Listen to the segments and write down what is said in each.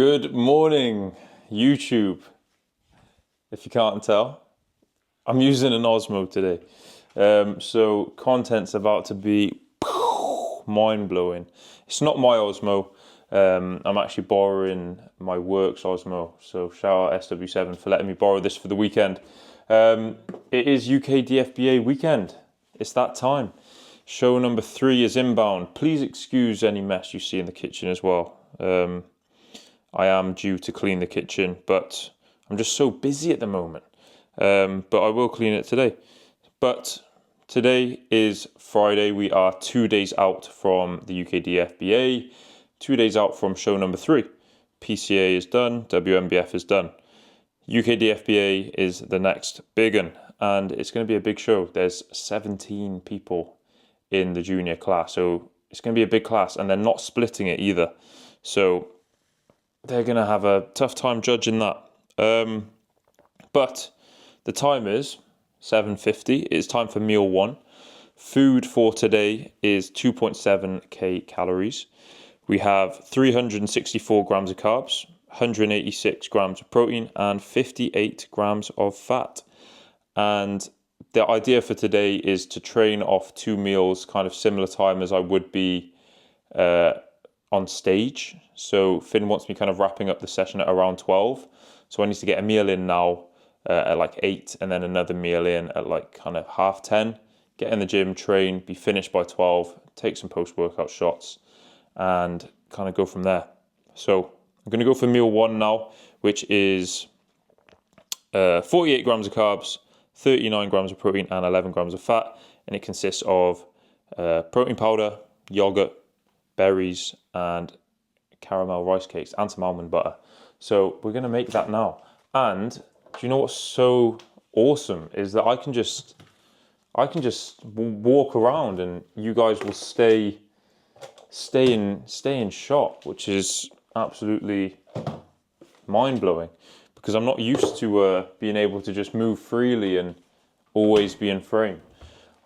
Good morning, YouTube. If you can't tell, I'm using an Osmo today. So content's about to be mind-blowing. It's not my Osmo. I'm actually borrowing my work's Osmo. So shout out SW7 for letting me borrow this for the weekend. It is UK DFBA weekend. It's that time. Show number 3 is inbound. Please excuse any mess you see in the kitchen as well. I am due to clean the kitchen, but I'm just so busy at the moment. But I will clean it today. But today is Friday. We are 2 days out from the UK DFBA, 2 days out from show number 3. PCA is done, WMBF is done. UK DFBA is the next big one, and it's going to be a big show. There's 17 people in the junior class, so it's going to be a big class, and they're not splitting it either. So they're going to have a tough time judging that. But the time is 7:50. It's time for meal 1. Food for today is 2.7k calories. We have 364 grams of carbs, 186 grams of protein, and 58 grams of fat. And the idea for today is to train off 2 meals, kind of similar time as I would be on stage. So Finn wants me kind of wrapping up the session at around 12. So I need to get a meal in now at like 8, and then another meal in at like kind of 10:30. Get in the gym, train, be finished by 12, take some post-workout shots, and kind of go from there. So I'm going to go for meal 1 now, which is 48 grams of carbs, 39 grams of protein, and 11 grams of fat. And it consists of protein powder, yogurt, berries, and caramel rice cakes, and some almond butter. So we're going to make that now. And do you know what's so awesome is that I can just walk around and you guys will stay in shot, which is absolutely mind-blowing, because I'm not used to being able to just move freely and always be in frame.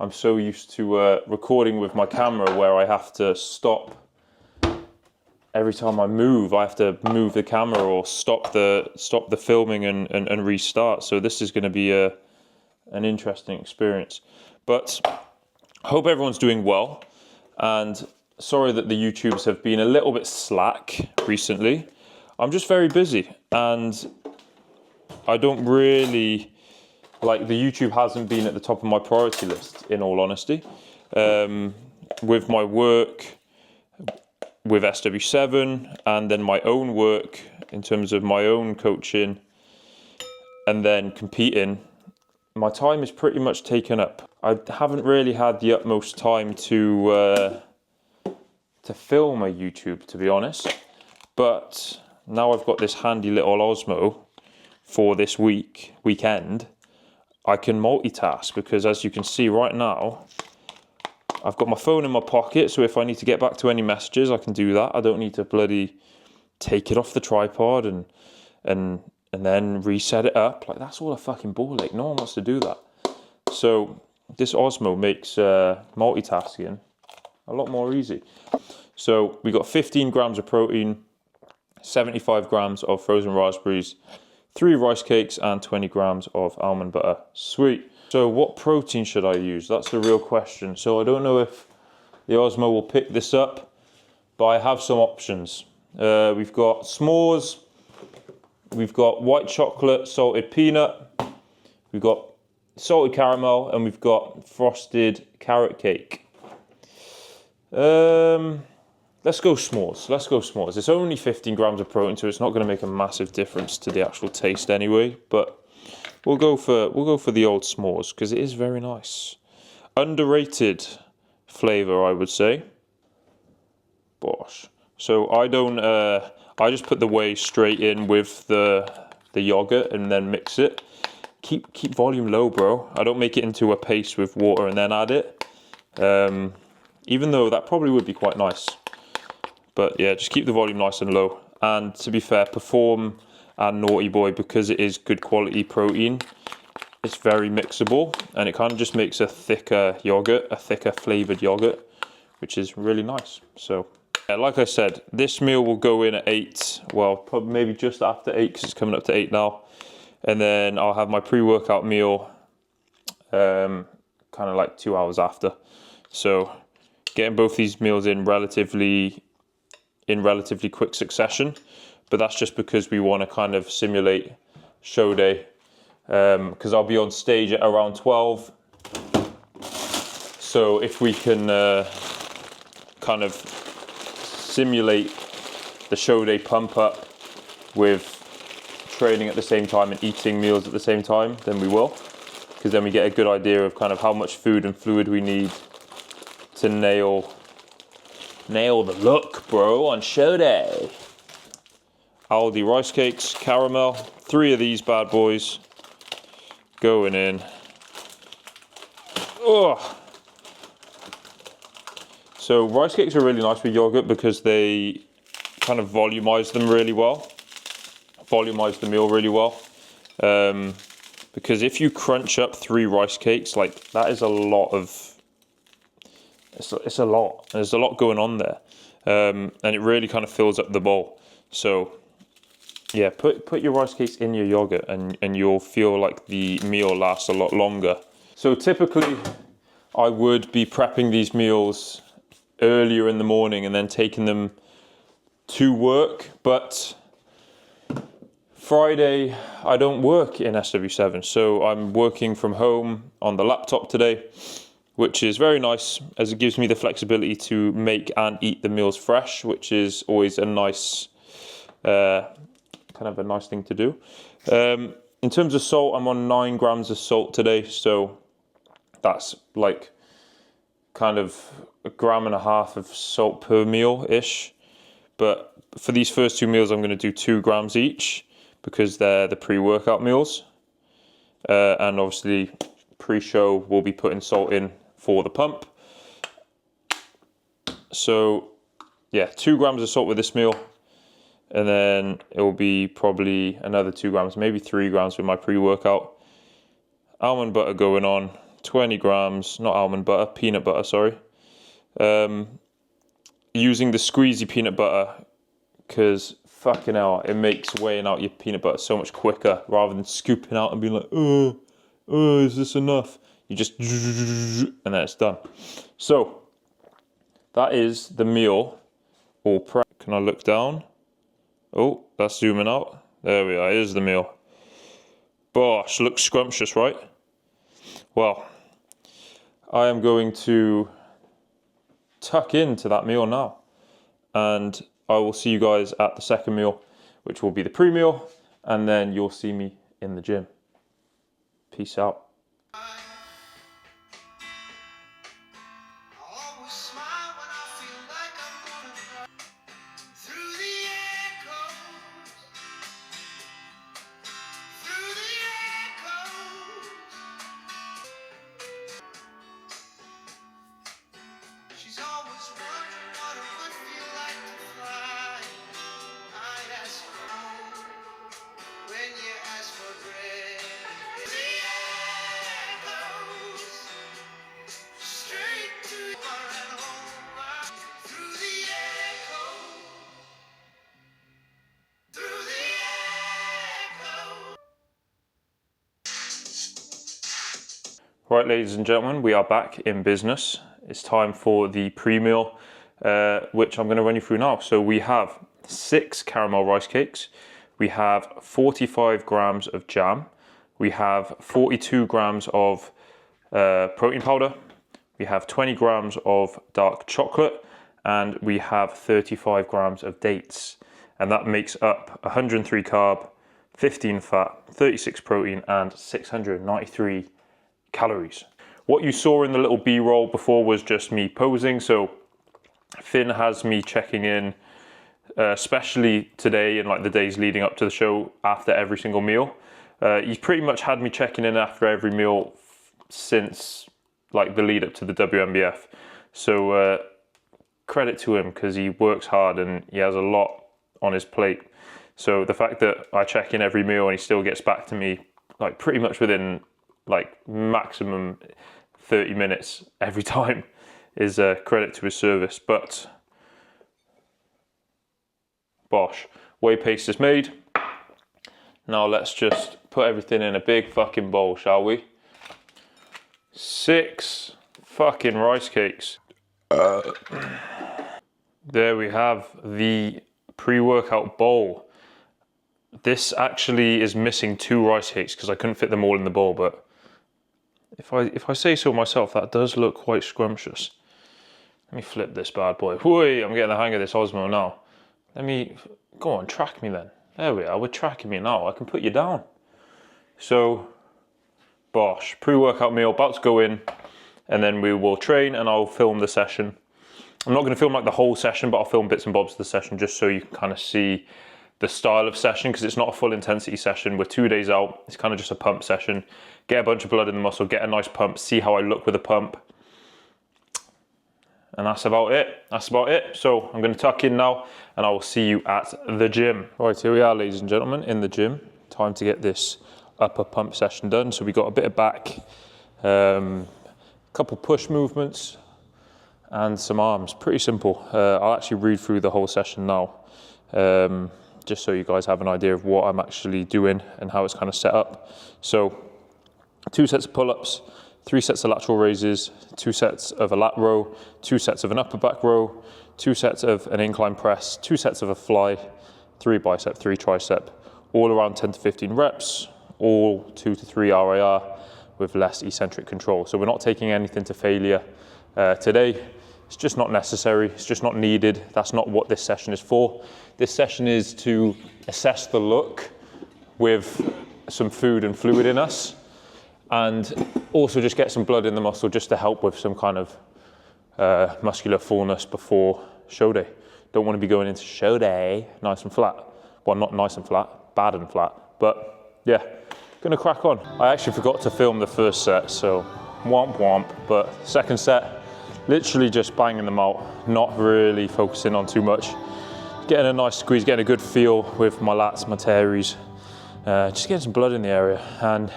I'm so used to recording with my camera where I have to stop every time I move. I have to move the camera or stop the filming and restart. So this is going to be an interesting experience. But I hope everyone's doing well, and sorry that the YouTubes have been a little bit slack recently. I'm just very busy, and I don't really, like, the YouTube hasn't been at the top of my priority list, in all honesty. With my work with SW7, and then my own work in terms of my own coaching, and then competing, my time is pretty much taken up. I haven't really had the utmost time to film a YouTube, to be honest. But now I've got this handy little Osmo for this weekend, I can multitask, because as you can see right now, I've got my phone in my pocket, so if I need to get back to any messages, I can do that. I don't need to bloody take it off the tripod and then reset it up. Like, that's all a fucking ball ache. No one wants to do that. So this Osmo makes multitasking a lot more easy. So we got 15 grams of protein, 75 grams of frozen raspberries, 3 rice cakes, and 20 grams of almond butter. Sweet. So what protein should I use? That's the real question. So I don't know if the Osmo will pick this up, but I have some options. We've got s'mores, we've got white chocolate, salted peanut, we've got salted caramel, and we've got frosted carrot cake. Let's go s'mores. It's only 15 grams of protein, so it's not going to make a massive difference to the actual taste anyway, but we'll go for the old s'mores, because it is very nice. Underrated flavor, I would say. Bosh. So I just put the whey straight in with the yogurt and then mix it. Keep volume low, bro. I don't make it into a paste with water and then add it. Even though that probably would be quite nice. But yeah, just keep the volume nice and low. And to be fair, Perform and Naughty Boy, because it is good quality protein, it's very mixable, and it kind of just makes a thicker yogurt, a thicker flavored yogurt, which is really nice. So Yeah, like I said, this meal will go in at 8. Well, probably maybe just after 8 because it's coming up to 8 now. And then I'll have my pre-workout meal kind of like 2 hours after. So getting both these meals in relatively quick succession. But that's just because we want to kind of simulate show day. Because I'll be on stage at around 12. So if we can kind of simulate the show day pump up with training at the same time and eating meals at the same time, then we will. Because then we get a good idea of kind of how much food and fluid we need to nail the look, bro, on show day. Aldi rice cakes, caramel, 3 of these bad boys going in. Oh. So rice cakes are really nice with yogurt because they kind of volumize them really well. Volumize the meal really well. Because if you crunch up 3 rice cakes, like that is a lot of, it's a lot. There's a lot going on there. And it really kind of fills up the bowl. So yeah, put your rice cakes in your yogurt and you'll feel like the meal lasts a lot longer. So typically I would be prepping these meals earlier in the morning and then taking them to work, but Friday I don't work in SW7, so I'm working from home on the laptop today, which is very nice as it gives me the flexibility to make and eat the meals fresh, which is always a nice kind of a nice thing to do. In terms of salt, I'm on 9 grams of salt today, so that's like kind of 1.5 grams of salt per meal ish. But for these first 2 meals I'm going to do 2 grams each because they're the pre-workout meals, and obviously pre-show we'll be putting salt in for the pump. So yeah, 2 grams of salt with this meal, and then it will be probably another 2 grams, maybe 3 grams with my pre-workout. Almond butter going on, 20 grams, not almond butter, peanut butter, sorry. Using the squeezy peanut butter because fucking hell, it makes weighing out your peanut butter so much quicker rather than scooping out and being like, is this enough? You just, and then it's done. So that is the meal all prep. Can I look down? Oh, that's zooming out. There we are, here's the meal. Bosh, looks scrumptious, right? Well, I am going to tuck into that meal now, and I will see you guys at the second meal, which will be the pre-meal, and then you'll see me in the gym. Peace out. Right, ladies and gentlemen, we are back in business. It's time for the pre-meal, which I'm going to run you through now. So we have 6 caramel rice cakes. We have 45 grams of jam. We have 42 grams of protein powder. We have 20 grams of dark chocolate, and we have 35 grams of dates. And that makes up 103 carb, 15 fat, 36 protein, and 693 calories. What you saw in the little B-roll before was just me posing. So Finn has me checking in, especially today and like the days leading up to the show after every single meal. He's pretty much had me checking in after every meal since like the lead up to the WMBF. So credit to him because he works hard and he has a lot on his plate. So the fact that I check in every meal and he still gets back to me like pretty much within like maximum 30 minutes every time is a credit to his service. But Bosh. Whey paste is made. Now let's just put everything in a big fucking bowl, shall we? 6 fucking rice cakes. There we have the pre-workout bowl. This actually is missing 2 rice cakes because I couldn't fit them all in the bowl, but if I say so myself, that does look quite scrumptious. Let me flip this bad boy. Whey, I'm getting the hang of this Osmo now. Let me, go on, track me then. There we are, we're tracking me now. I can put you down. So, Bosh, pre-workout meal, about to go in, and then we will train and I'll film the session. I'm not gonna film like the whole session, but I'll film bits and bobs of the session just so you can kind of see the style of session, because it's not a full intensity session. We're 2 days out, it's kind of just a pump session. Get a bunch of blood in the muscle, get a nice pump, see how I look with a pump. And that's about it, So I'm gonna tuck in now and I will see you at the gym. Right, here we are, ladies and gentlemen, in the gym. Time to get this upper pump session done. So we got a bit of back, couple push movements and some arms, pretty simple. I'll actually read through the whole session now, just so you guys have an idea of what I'm actually doing and how it's kind of set up. So 2 sets of pull-ups, 3 sets of lateral raises, 2 sets of a lat row, 2 sets of an upper back row, 2 sets of an incline press, 2 sets of a fly, 3 bicep, 3 tricep, all around 10 to 15 reps, all 2 to 3 RIR with less eccentric control. So we're not taking anything to failure today. It's just not necessary, it's just not needed. That's not what this session is for. This session is to assess the look with some food and fluid in us, and also just get some blood in the muscle just to help with some kind of muscular fullness before show day. Don't want to be going into show day nice and flat. Well, not nice and flat, bad and flat, but yeah, gonna crack on. I actually forgot to film the first set, so womp womp, but second set, literally just banging them out, not really focusing on too much. Getting a nice squeeze, getting a good feel with my lats, my teres, just getting some blood in the area. And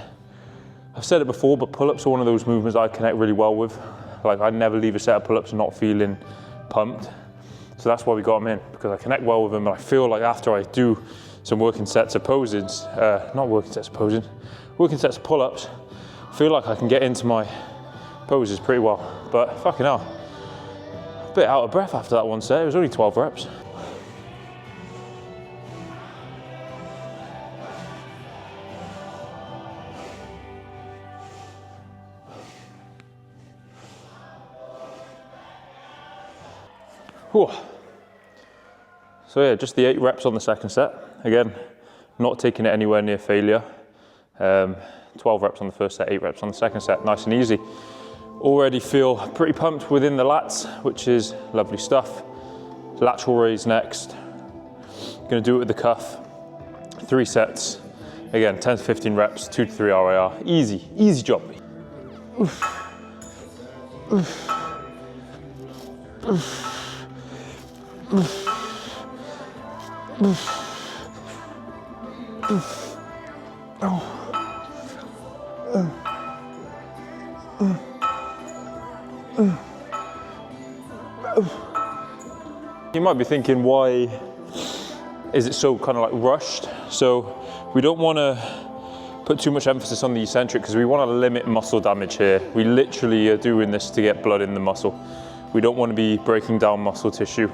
I've said it before, but pull-ups are one of those movements I connect really well with. Like, I never leave a set of pull-ups not feeling pumped. So that's why we got them in, because I connect well with them. And I feel like after I do some working sets of poses, working sets of pull-ups, I feel like I can get into my poses pretty well. But fucking hell, a bit out of breath after that one set. It was only 12 reps. Whew. So yeah, just the 8 reps on the second set. Again, not taking it anywhere near failure. 12 reps on the first set, 8 reps on the second set, nice and easy. Already feel pretty pumped within the lats, which is lovely stuff. Lateral raise next. Gonna do it with the cuff. 3 sets. Again, 10 to 15 reps, 2 to 3 RIR. Easy, easy job. Oof. Oof. Oof. Oof. Oof. Oof. Oh. You might be thinking, why is it so kind of like rushed? So we don't want to put too much emphasis on the eccentric because we want to limit muscle damage here. We literally are doing this to get blood in the muscle. We don't want to be breaking down muscle tissue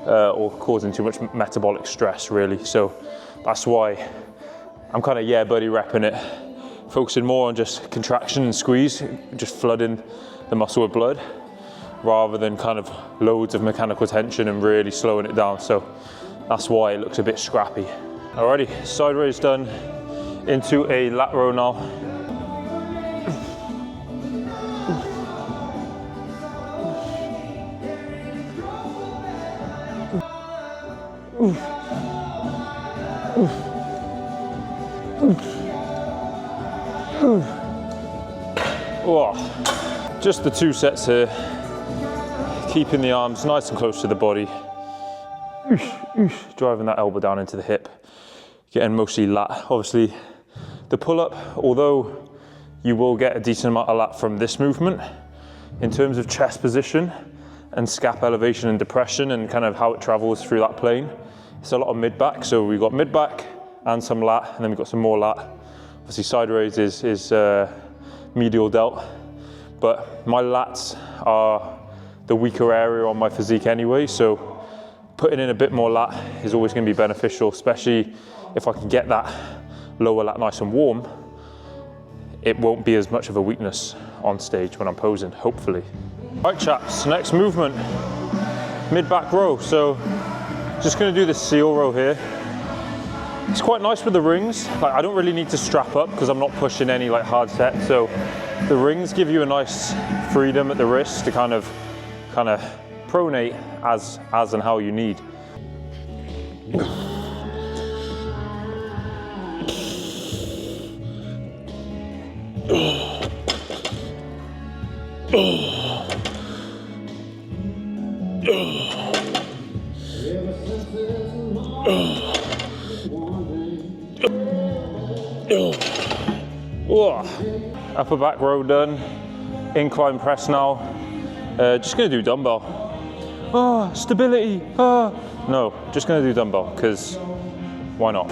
or causing too much metabolic stress, really. So that's why I'm kind of buddy repping it, focusing more on just contraction and squeeze, just flooding the muscle with blood, rather than kind of loads of mechanical tension and really slowing it down. So that's why it looks a bit scrappy. Alrighty, side raise done, into a lat row now. Oh, just the 2 sets here, keeping the arms nice and close to the body, driving that elbow down into the hip, getting mostly lat. Obviously the pull-up, although you will get a decent amount of lat from this movement, in terms of chest position and scap elevation and depression and kind of how it travels through that plane, it's a lot of mid back. So we've got mid back and some lat, and then we've got some more lat. Obviously side raise is medial delt, but my lats are the weaker area on my physique anyway, so putting in a bit more lat is always going to be beneficial, especially if I can get that lower lat nice and warm. It won't be as much of a weakness on stage when I'm posing, hopefully. Right chaps, next movement, mid back row. So just going to do the seal row here. It's quite nice with the rings. Like, I don't really need to strap up because I'm not pushing any like hard sets. So the rings give you a nice freedom at the wrist to kind of pronate as and how you need. Upper back row done. Incline press now. Just gonna do dumbbell. Oh, stability. Oh. No, just gonna do dumbbell because why not?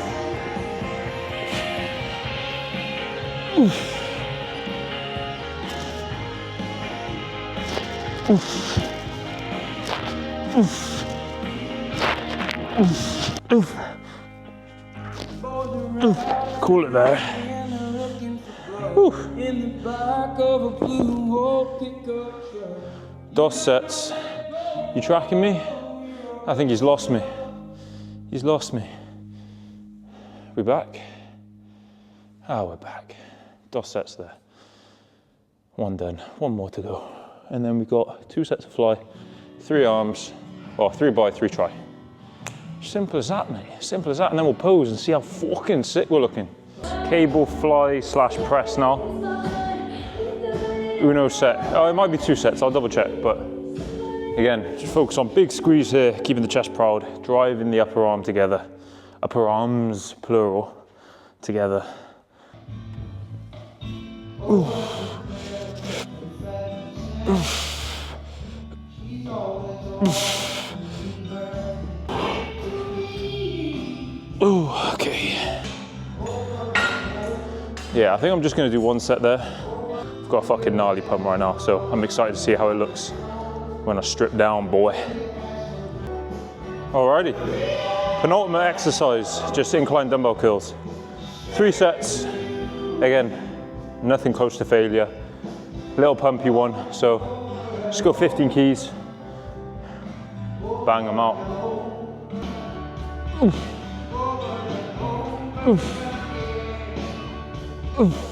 Oof. Oof. Oof. Oof. Oof. Oof. Call it there. Oof. DOS sets. You tracking me? I think he's lost me. He's lost me. We back? Ah, we're back. DOS sets there. One done. One more to go. And then we've got 2 sets of fly, 3 arms, or 3 by 3 try. Simple as that, mate. Simple as that. And then we'll pose and see how fucking sick we're looking. Cable fly / press now. Uno set. Oh, it might be 2 sets. I'll double check. But again, just focus on big squeeze here, keeping the chest proud, driving the upper arm together. Upper arms, plural, together. Ooh. Ooh, okay. Yeah, I think I'm just gonna do 1 set there. I've got a fucking gnarly pump right now, so I'm excited to see how it looks when I strip down, boy. Alrighty, penultimate exercise, just incline dumbbell curls. 3 sets, again, nothing close to failure. Little pumpy one, so just go 15 keys, bang them out. Oof. Oof. Oof.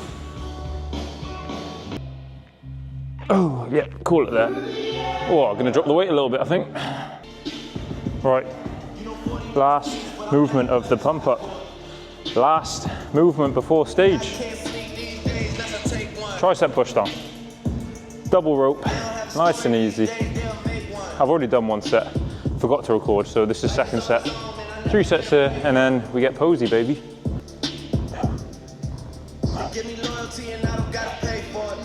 Oh, yeah, call it there. Oh, I'm gonna drop the weight a little bit, I think. Right, last movement of the pump up. Last movement before stage. Tricep push down. Double rope, nice and easy. I've already done 1 set, forgot to record, so this is 2nd set. 3 sets here, and then we get posy, baby. Give me loyalty and I don't gotta pay for it.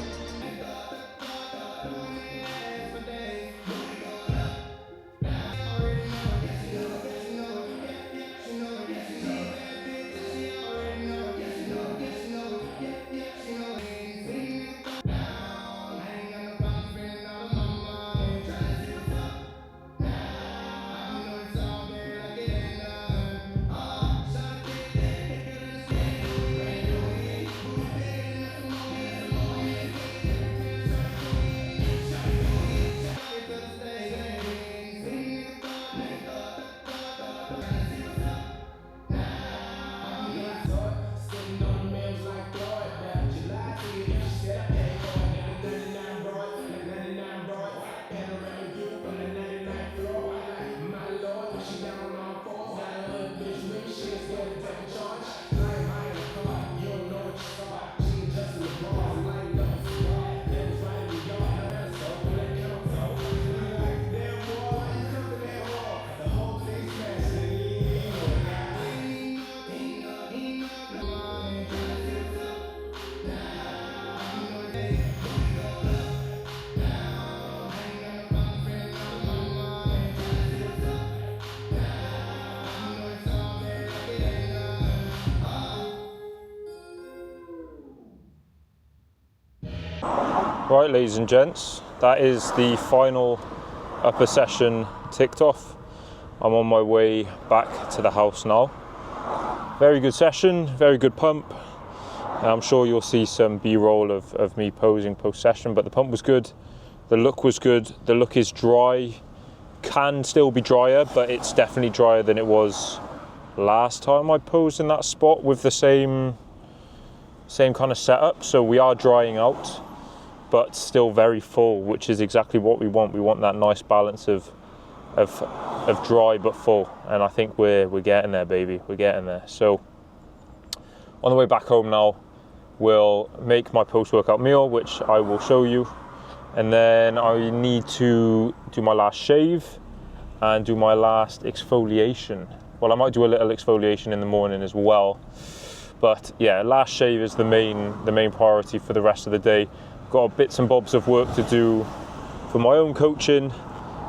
Right, ladies and gents, that is the final upper session ticked off. I'm on my way back to the house now. Very good session, very good pump. I'm sure you'll see some B-roll of me posing post-session, but the pump was good, the look was good. The look is dry, can still be drier, but it's definitely drier than it was last time I posed in that spot with the same kind of setup. So we are drying out, but still very full, which is exactly what we want. We want that nice balance of dry but full, and I think we're getting there, baby. We're getting there. So on the way back home now, we'll make my post-workout meal, which I will show you, and then I need to do my last shave and do my last exfoliation. Well, I might do a little exfoliation in the morning as well, but yeah, last shave is the main priority for the rest of the day. Got bits and bobs of work to do for my own coaching,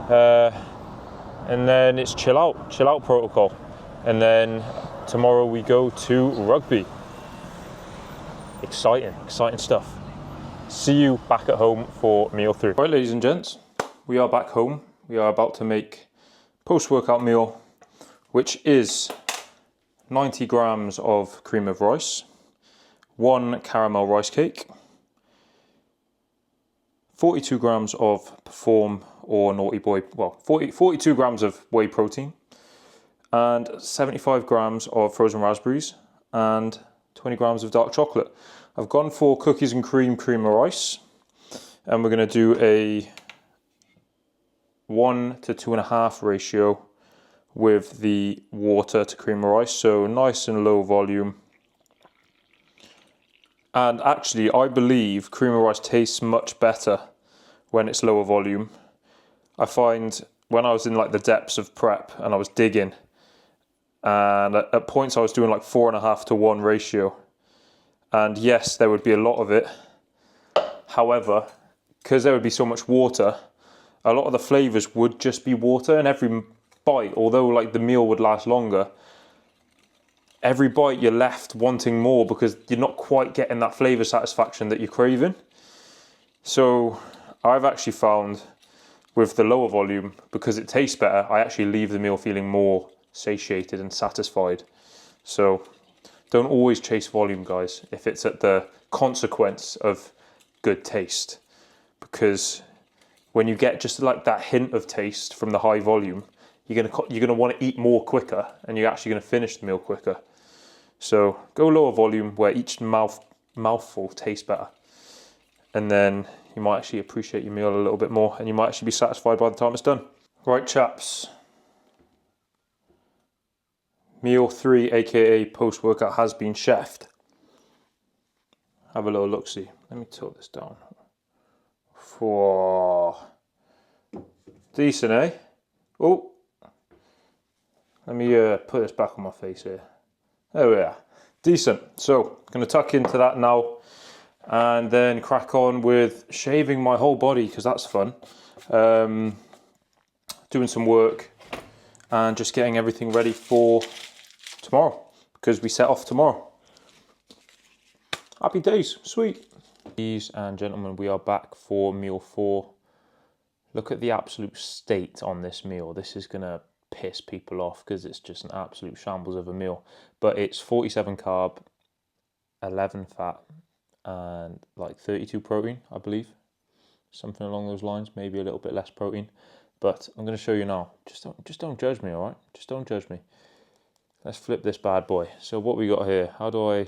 and then it's chill out protocol, and then tomorrow we go to rugby. Exciting stuff. See you back at home for meal 3. Right, ladies and gents, we are back home. We are about to make post-workout meal, which is 90 grams of cream of rice, 1 caramel rice cake, 42 grams of Perform or Naughty Boy, well, 42 grams of whey protein, and 75 grams of frozen raspberries, and 20 grams of dark chocolate. I've gone for cookies and cream of rice, and we're going to do a 1 to 2.5 ratio with the water to cream of rice, so nice and low volume. And actually, I believe cream of rice tastes much better when it's lower volume. I find when I was in like the depths of prep and I was digging, and at points I was doing like 4.5 to 1 ratio. And yes, there would be a lot of it. However, because there would be so much water, a lot of the flavors would just be water, and every bite, although like the meal would last longer, every bite you're left wanting more because you're not quite getting that flavor satisfaction that you're craving. So I've actually found with the lower volume, because it tastes better, I actually leave the meal feeling more satiated and satisfied. So don't always chase volume, guys, if it's at the consequence of good taste, because when you get just like that hint of taste from the high volume, you're gonna want to eat more quicker, and you're actually gonna finish the meal quicker. So go lower volume where each mouthful tastes better, and then you might actually appreciate your meal a little bit more, and you might actually be satisfied by the time it's done. Right, chaps. Meal 3, aka post-workout, has been chefed. Have a little look-see. Let me tilt this down. Whoa. Decent, eh? Oh. Let me put this back on my face here. There we are. Decent. So, I'm going to tuck into that now, and then crack on with shaving my whole body, because that's fun. Doing some work and just getting everything ready for tomorrow, because we set off tomorrow. Happy days, sweet. Ladies and gentlemen, we are back for meal 4. Look at the absolute state on this meal. This is gonna piss people off because it's just an absolute shambles of a meal. But it's 47 carb, 11 fat, and like 32 protein, I believe. Something along those lines, maybe a little bit less protein. But I'm gonna show you now. Just don't judge me, all right? Just don't judge me. Let's flip this bad boy. So what we got here? How do I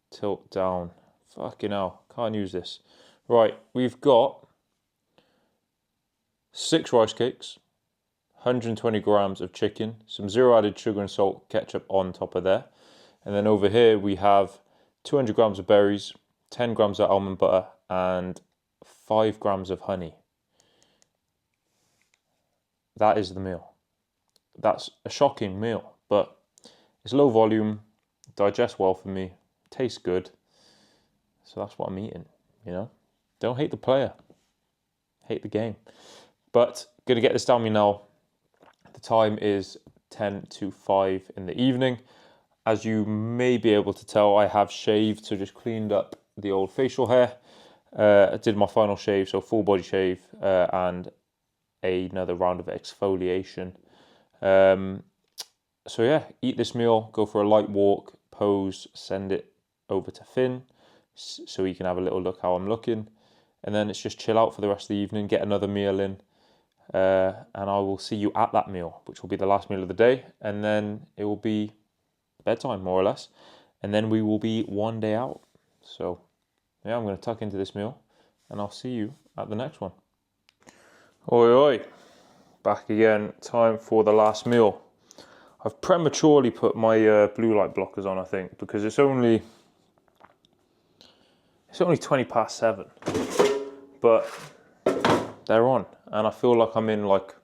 tilt down? Fucking hell, can't use this. Right, we've got 6 rice cakes, 120 grams of chicken, some 0 added sugar and salt ketchup on top of there. And then over here we have 200 grams of berries, 10 grams of almond butter, and 5 grams of honey. That is the meal. That's a shocking meal, but it's low volume, digests well for me, tastes good. So that's what I'm eating, you know. Don't hate the player, hate the game. But gonna get this down me now. The time is 10 to 5 in the evening. As you may be able to tell, I have shaved, so just cleaned up the old facial hair. I did my final shave, so full body shave, and another round of exfoliation. So yeah, eat this meal, go for a light walk, pose, send it over to Finn so he can have a little look how I'm looking. And then it's just chill out for the rest of the evening, get another meal in. And I will see you at that meal, which will be the last meal of the day. And then it will be bedtime, more or less. And then we will be one day out. So yeah, I'm going to tuck into this meal and I'll see you at the next one. Oi, oi. Back again. Time for the last meal. I've prematurely put my blue light blockers on, I think, because it's only 20 past 7, but they're on, and I feel like I'm in, like,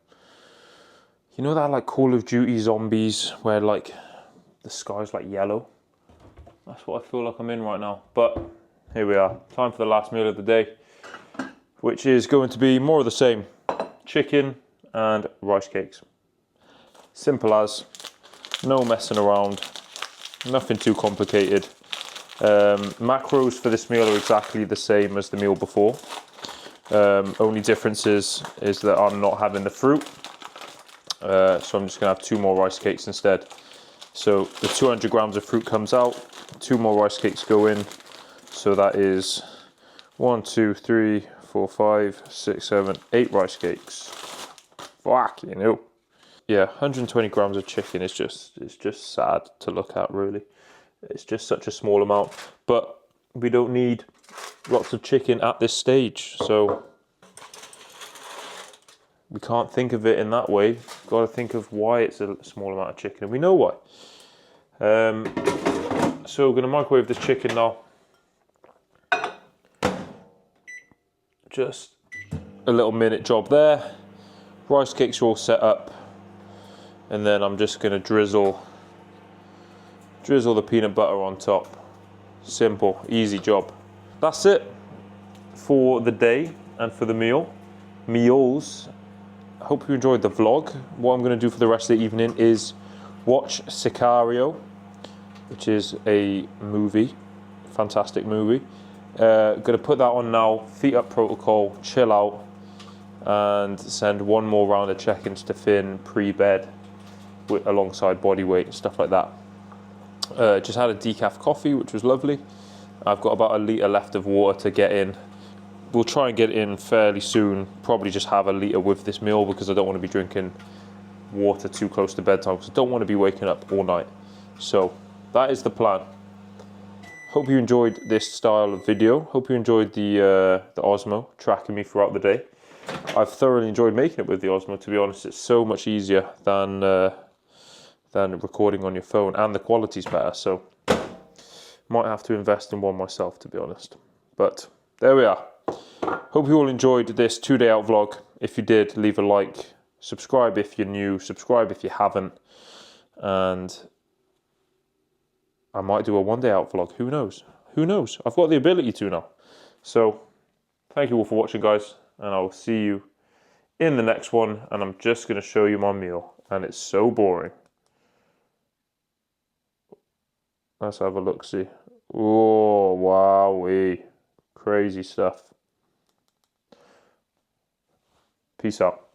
you know that like Call of Duty zombies where like the sky's like yellow? That's what I feel like I'm in right now. But here we are, time for the last meal of the day, which is going to be more of the same: chicken and rice cakes. Simple as, no messing around, nothing too complicated. Macros for this meal are exactly the same as the meal before. Only difference is that I'm not having the fruit. So I'm just gonna have 2 more rice cakes instead. So the 200 grams of fruit comes out, 2 more rice cakes go in. So that is 1, 2, 3, 4, 5, 6, 7, 8 rice cakes. Fuck, you know. Yeah, 120 grams of chicken is just sad to look at, really. It's just such a small amount, but we don't need lots of chicken at this stage, so we can't think of it in that way. We've got to think of why it's a small amount of chicken, and we know why. So we're going to microwave this chicken now. Just a little minute job there. Rice cakes are all set up, and then I'm just going to drizzle the peanut butter on top. Simple, easy job. That's it for the day and for the meals. I hope you enjoyed the vlog. What I'm going to do for the rest of the evening is watch Sicario, which is a movie, fantastic movie. Going to put that on now, feet up protocol, chill out, and send 1 more round of check-ins to Finn pre-bed alongside body weight and stuff like that. Just had a decaf coffee, which was lovely. I've got about 1 litre left of water to get in. We'll try and get it in fairly soon. Probably just have 1 litre with this meal because I don't want to be drinking water too close to bedtime because I don't want to be waking up all night. So that is the plan. Hope you enjoyed this style of video. Hope you enjoyed the Osmo tracking me throughout the day. I've thoroughly enjoyed making it with the Osmo, to be honest. It's so much easier than recording on your phone, and the quality's better, so might have to invest in one myself, to be honest. But there we are. Hope you all enjoyed this 2-day out vlog. If you did, leave a like, subscribe if you're new, subscribe if you haven't, and I might do a 1-day out vlog. Who knows? Who knows? I've got the ability to now. So thank you all for watching, guys, and I'll see you in the next one. And I'm just going to show you my meal, and it's so boring. Let's have a look-see. Oh, wowee. Crazy stuff. Peace out.